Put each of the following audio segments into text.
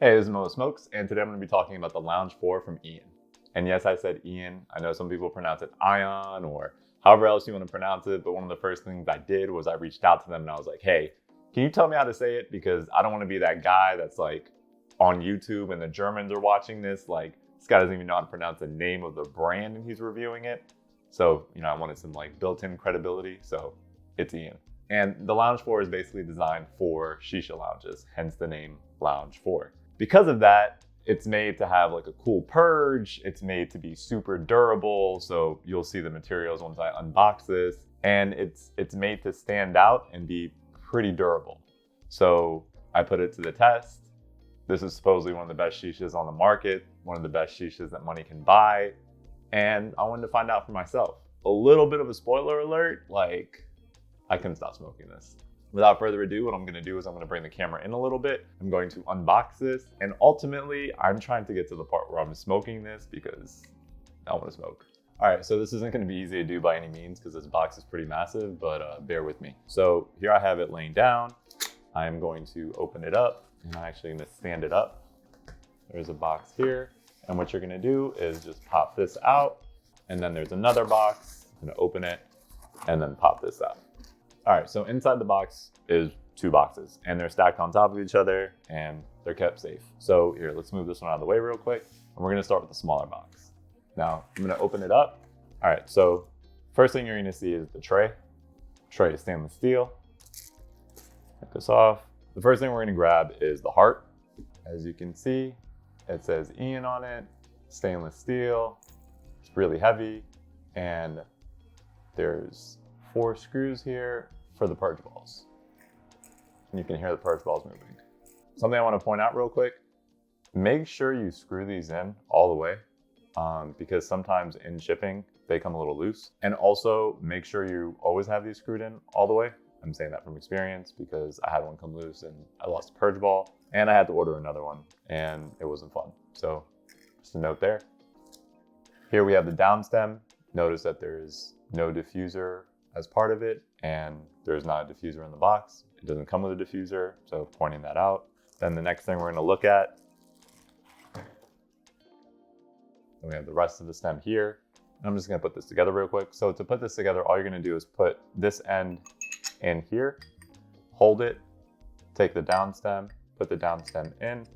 Hey, this is Moa Smokes, and today I'm going to be talking about the Lounge 4 from Aeon. And yes, I said Aeon. I know some people pronounce it Ion or however else you want to pronounce it, but one of the first things I did was I reached out to them and I was like, hey, can you tell me how to say it? Because I don't want to be that guy that's like on YouTube and the Germans are watching this. Like, this guy doesn't even know how to pronounce the name of the brand and he's reviewing it. So, I wanted some like built-in credibility. So it's Aeon. And the Lounge 4 is basically designed for Shisha lounges, hence the name Lounge 4. Because of that, it's made to have like a cool purge. It's made to be super durable. So you'll see the materials once I unbox this. And it's made to stand out and be pretty durable. So I put it to the test. This is supposedly one of the best shishas on the market, one of the best shishas that money can buy. And I wanted to find out for myself. A little bit of a spoiler alert, like I couldn't stop smoking this. Without further ado, what I'm gonna do is I'm gonna bring the camera in a little bit. I'm going to unbox this, and ultimately, I'm trying to get to the part where I'm smoking this because I wanna smoke. All right, so this isn't gonna be easy to do by any means because this box is pretty massive, but bear with me. So here I have it laying down. I'm going to open it up, and I'm actually gonna stand it up. There's a box here, and what you're gonna do is just pop this out, and then there's another box. I'm gonna open it, and then pop this out. All right, so inside the box is 2 boxes and they're stacked on top of each other and they're kept safe. So here, let's move this one out of the way real quick. And we're gonna start with the smaller box. Now, I'm gonna open it up. All right, so first thing you're gonna see is the tray. Tray is stainless steel. Take this off. The first thing we're gonna grab is the heart. As you can see, it says Aeon on it, stainless steel. It's really heavy and there's 4 screws here for the purge balls. And you can hear the purge balls moving. Something I want to point out real quick, make sure you screw these in all the way because sometimes in shipping, they come a little loose. And also make sure you always have these screwed in all the way. I'm saying that from experience because I had one come loose and I lost a purge ball and I had to order another one and it wasn't fun. So just a note there. Here we have the down stem. Notice that there's no diffuser as part of it, and there's not a diffuser in the box. It doesn't come with a diffuser, so pointing that out. Then the next thing we're gonna look at, then we have the rest of the stem here. And I'm just gonna put this together real quick. So to put this together, all you're gonna do is put this end in here, hold it, take the down stem, put the down stem in, and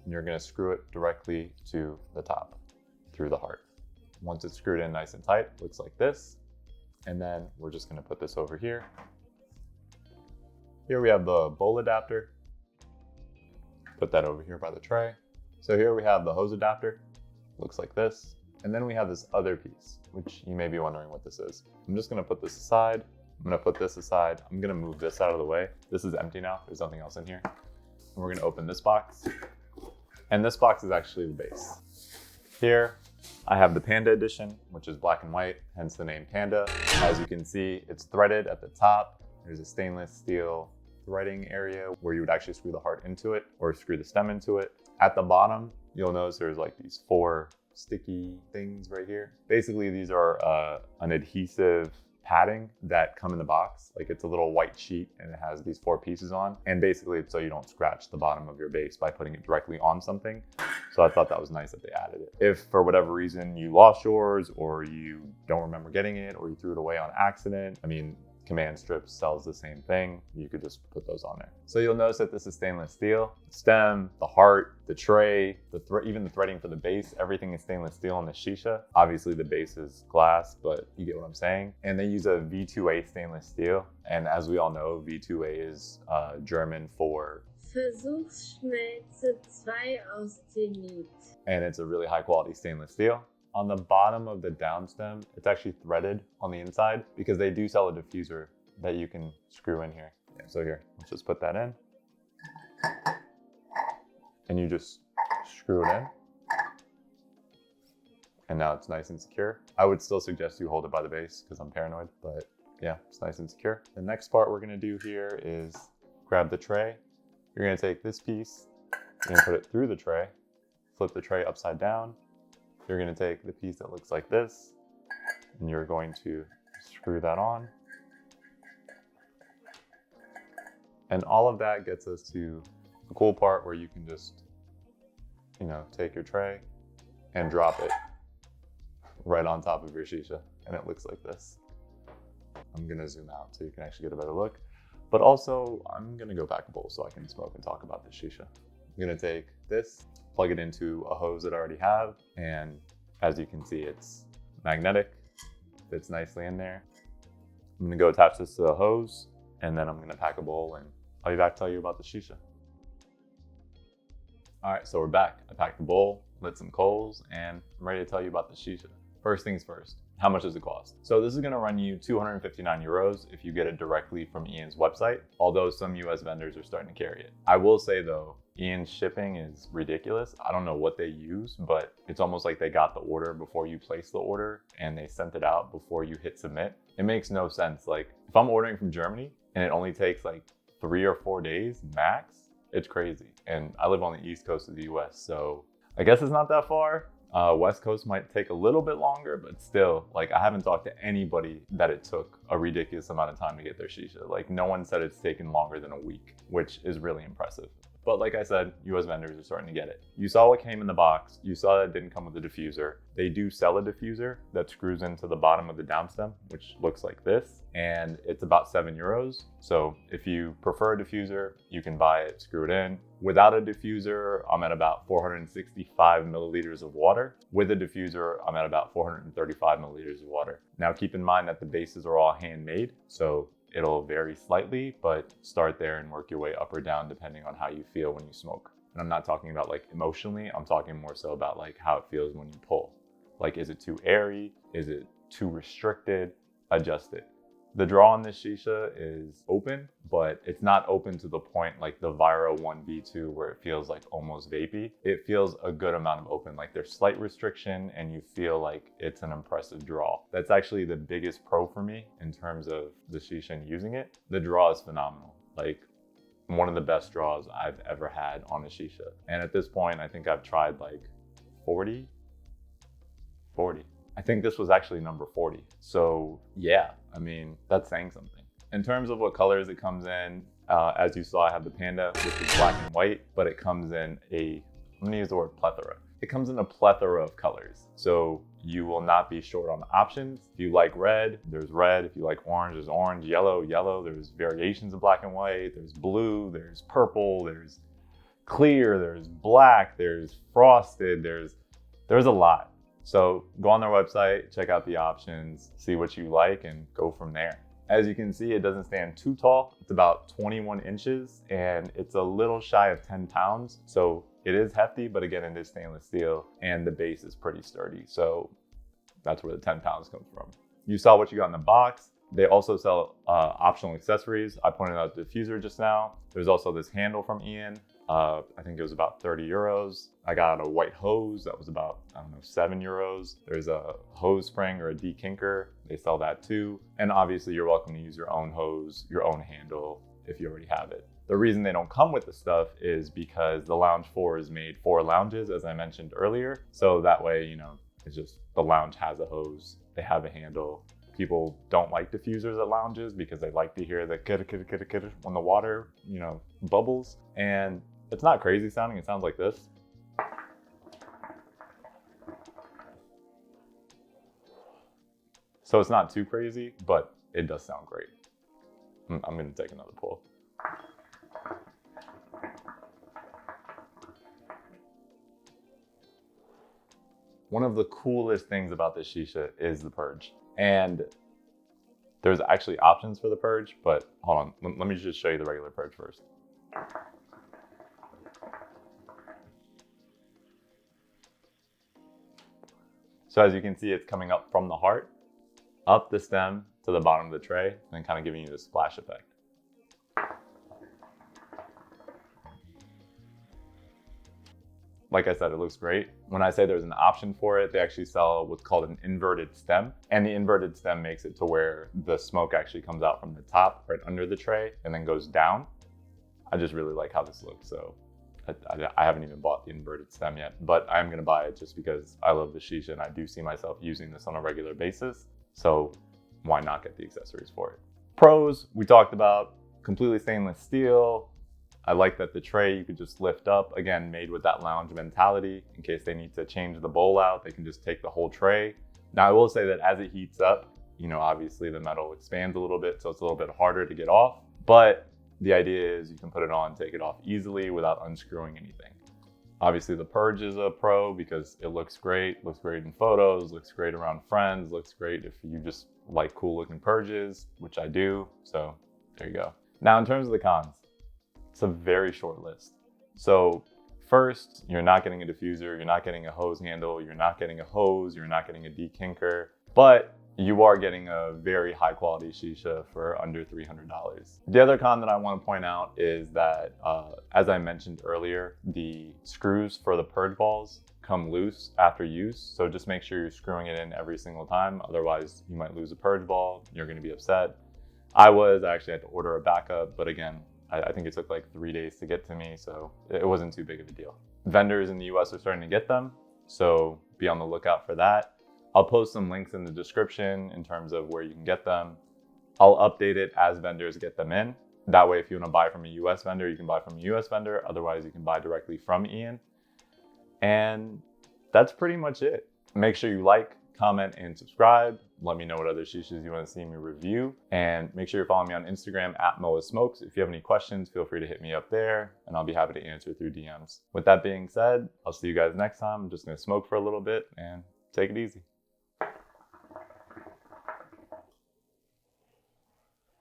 you're gonna screw it directly to the top through the heart. Once it's screwed in nice and tight, looks like this. And then we're just gonna put this over here. Here we have the bowl adapter. Put that over here by the tray. So here we have the hose adapter. Looks like this. And then we have this other piece, which you may be wondering what this is. I'm just gonna put this aside. I'm gonna put this aside. I'm gonna move this out of the way. This is empty now, there's nothing else in here. And we're gonna open this box. And this box is actually the base. Here, I have the Panda edition, which is black and white, hence the name Panda. As you can see, it's threaded at the top. There's a stainless steel threading area where you would actually screw the heart into it or screw the stem into it. At the bottom, you'll notice there's like these 4 sticky things right here. Basically, these are an adhesive padding that come in the box. Like it's a little white sheet and it has these 4 pieces on. And basically it's so you don't scratch the bottom of your base by putting it directly on something. So I thought that was nice that they added it. If for whatever reason you lost yours or you don't remember getting it or you threw it away on accident, I mean, Command Strips sells the same thing. You could just put those on there. So you'll notice that this is stainless steel. The stem, the heart, the tray, even the threading for the base, everything is stainless steel on the Shisha. Obviously the base is glass, but you get what I'm saying. And they use a V2A stainless steel. And as we all know, V2A is German for Versuchsschmelze 2 Austenit. And it's a really high quality stainless steel. On the bottom of the down stem, it's actually threaded on the inside because they do sell a diffuser that you can screw in here. Yeah, so here, let's just put that in. And you just screw it in. And now it's nice and secure. I would still suggest you hold it by the base because I'm paranoid, but yeah, it's nice and secure. The next part we're gonna do here is grab the tray. You're gonna take this piece, you're gonna put it through the tray, flip the tray upside down. You're gonna take the piece that looks like this, and you're going to screw that on. And all of that gets us to the cool part where you can just you know, take your tray and drop it right on top of your shisha. And it looks like this. I'm gonna zoom out so you can actually get a better look. But also, I'm gonna go back a bowl so I can smoke and talk about the shisha. I'm gonna take this, plug it into a hose that I already have, and as you can see, it's magnetic, fits nicely in there. I'm gonna go attach this to the hose, and then I'm gonna pack a bowl, and I'll be back to tell you about the shisha. All right, so we're back. I packed the bowl, lit some coals, and I'm ready to tell you about the shisha. First things first, how much does it cost? So this is gonna run you 259 euros if you get it directly from Aeon's website, although some US vendors are starting to carry it. I will say though, Aeon's shipping is ridiculous. I don't know what they use, but it's almost like they got the order before you place the order and they sent it out before you hit submit. It makes no sense. Like if I'm ordering from Germany and it only takes like 3 or 4 days max, it's crazy. And I live on the East Coast of the US, so I guess it's not that far. West Coast might take a little bit longer, but still, like I haven't talked to anybody that it took a ridiculous amount of time to get their shisha. Like no one said it's taken longer than a week, which is really impressive. But like I said, US vendors are starting to get it. You saw what came in the box. You saw that it didn't come with a diffuser. They do sell a diffuser that screws into the bottom of the downstem, which looks like this. And it's about 7 euros. So if you prefer a diffuser, you can buy it, screw it in. Without a diffuser, I'm at about 465 milliliters of water. With a diffuser, I'm at about 435 milliliters of water. Now keep in mind that the bases are all handmade. So it'll vary slightly, but start there and work your way up or down depending on how you feel when you smoke. And I'm not talking about like emotionally, I'm talking more so about like how it feels when you pull. Like, is it too airy? Is it too restricted? Adjust it. The draw on this shisha is open, but it's not open to the point like the Viro 1V2 where it feels like almost vapey. It feels a good amount of open, like there's slight restriction and you feel like it's an impressive draw. That's actually the biggest pro for me in terms of the shisha and using it. The draw is phenomenal. Like one of the best draws I've ever had on a shisha. And at this point, I think I've tried like 40. I think this was actually number 40. So yeah, I mean, that's saying something. In terms of what colors it comes in, as you saw, I have the Panda, which is black and white, but it comes in I'm gonna use the word plethora. It comes in a plethora of colors. So you will not be short on options. If you like red, there's red. If you like orange, there's orange, yellow. There's variations of black and white. There's blue, there's purple, there's clear, there's black, there's frosted, there's a lot. So go on their website, check out the options, see what you like, and go from there. As you can see, it doesn't stand too tall. It's about 21 inches, and it's a little shy of 10 pounds. So it is hefty, but again, it is stainless steel, and the base is pretty sturdy. So that's where the 10 pounds comes from. You saw what you got in the box. They also sell optional accessories. I pointed out the diffuser just now. There's also this handle from Aeon. I think it was about 30 euros. I got a white hose that was about, 7 euros. There's a hose spring or a dekinker. They sell that too. And obviously you're welcome to use your own hose, your own handle if you already have it. The reason they don't come with the stuff is because the Lounge 4 is made for lounges, as I mentioned earlier. So that way, it's just the lounge has a hose, they have a handle. People don't like diffusers at lounges because they like to hear the kidda when the water, bubbles. And it's not crazy sounding, it sounds like this. So it's not too crazy, but it does sound great. I'm gonna take another pull. One of the coolest things about this shisha is the purge. And there's actually options for the purge, but hold on, let me just show you the regular purge first. So as you can see, it's coming up from the heart, up the stem to the bottom of the tray, and then kind of giving you this splash effect. Like I said, it looks great. When I say there's an option for it, they actually sell what's called an inverted stem. And the inverted stem makes it to where the smoke actually comes out from the top, right under the tray, and then goes down. I just really like how this looks. So I haven't even bought the inverted stem yet, but I'm gonna buy it just because I love the shisha and I do see myself using this on a regular basis. So why not get the accessories for it? Pros, we talked about completely stainless steel, I like that the tray you could just lift up, again, made with that lounge mentality. In case they need to change the bowl out, they can just take the whole tray. Now I will say that as it heats up, you know, obviously the metal expands a little bit, so it's a little bit harder to get off. But the idea is you can put it on, take it off easily without unscrewing anything. Obviously the purge is a pro because it looks great in photos, looks great around friends, looks great if you just like cool looking purges, which I do. So there you go. Now in terms of the cons, it's a very short list. So first, you're not getting a diffuser, you're not getting a hose handle, you're not getting a hose, you're not getting a dekinker, but you are getting a very high quality shisha for under $300. The other con that I want to point out is that, as I mentioned earlier, the screws for the purge balls come loose after use. So just make sure you're screwing it in every single time. Otherwise, you might lose a purge ball. You're going to be upset. I actually had to order a backup, but again, I think it took like 3 days to get to me, so it wasn't too big of a deal. Vendors in the US are starting to get them, so be on the lookout for that. I'll post some links in the description in terms of where you can get them. I'll update it as vendors get them in. That way, if you want to buy from a US vendor, you can buy from a US vendor. Otherwise, you can buy directly from Aeon. And that's pretty much it. Make sure you like, comment, and subscribe. Let me know what other shishas you want to see me review. And make sure you're following me on Instagram at Moa Smokes. If you have any questions, feel free to hit me up there and I'll be happy to answer through DMs. With that being said, I'll see you guys next time. I'm just going to smoke for a little bit and take it easy.